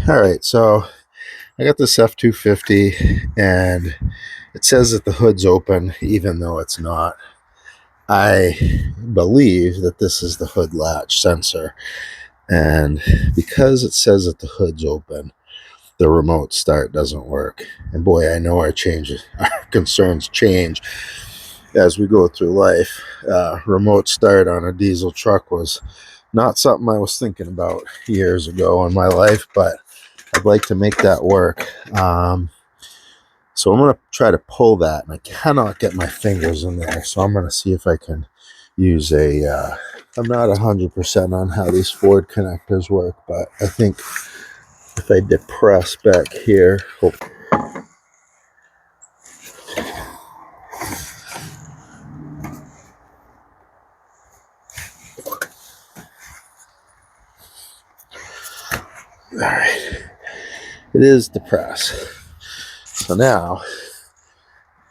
All right, so I got this F250 and it says that the hood's open even though it's not. I believe that this is the hood latch sensor, and because it says that the hood's open, the remote start doesn't work. And boy, I know our concerns change as we go through life. Remote start on a diesel truck was not something I was thinking about years ago in my life, but I'd like to make that work. So I'm going to try to pull that, and I cannot get my fingers in there. So I'm going to see if I can use I'm not 100% on how these Ford connectors work, but I think if I depress back here, all right, it is depressed. So now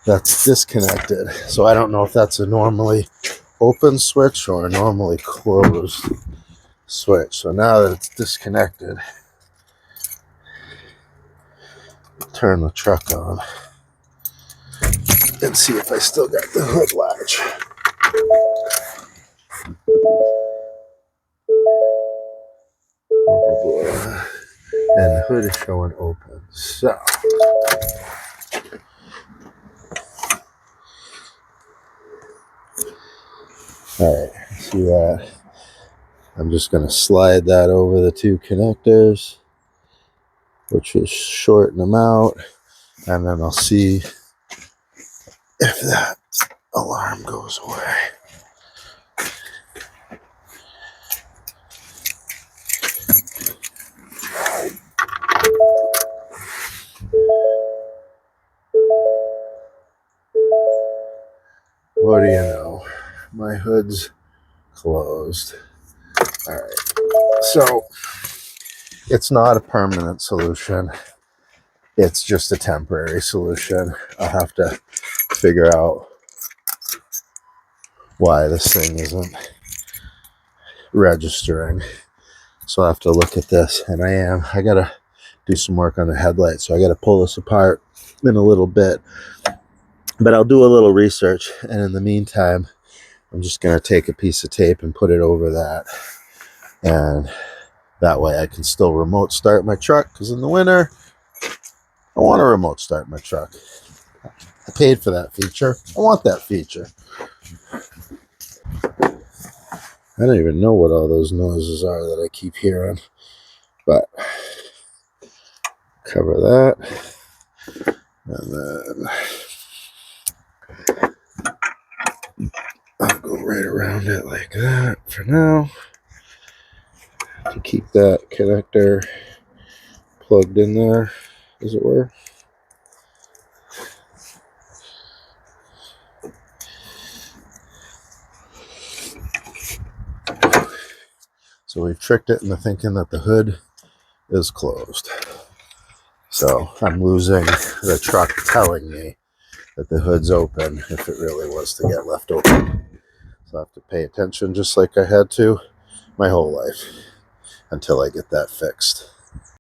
that's disconnected. So I don't know if that's a normally open switch or a normally closed switch. So now that it's disconnected, turn the truck on and see if I still got the hood latch. And the hood is showing open. So all right, see that? I'm just going to slide that over the two connectors, which will shorten them out, and then I'll see if that alarm goes away. What do you know? My hood's closed. All right. So it's not a permanent solution. It's just a temporary solution. I'll have to figure out why this thing isn't registering. So I'll have to look at this, and I gotta do some work on the headlight. So I gotta pull this apart in a little bit, but I'll do a little research. And in the meantime, I'm just gonna take a piece of tape and put it over that. And that way I can still remote start my truck, because in the winter, I want to remote start my truck. I paid for that feature. I want that feature. I don't even know what all those noises are that I keep hearing, but cover that. And then I'll go right around it like that for now to keep that connector plugged in there, as it were. So we've tricked it into thinking that the hood is closed. So I'm losing the truck telling me that the hood's open if it really was to get left open. So I have to pay attention just like I had to my whole life until I get that fixed.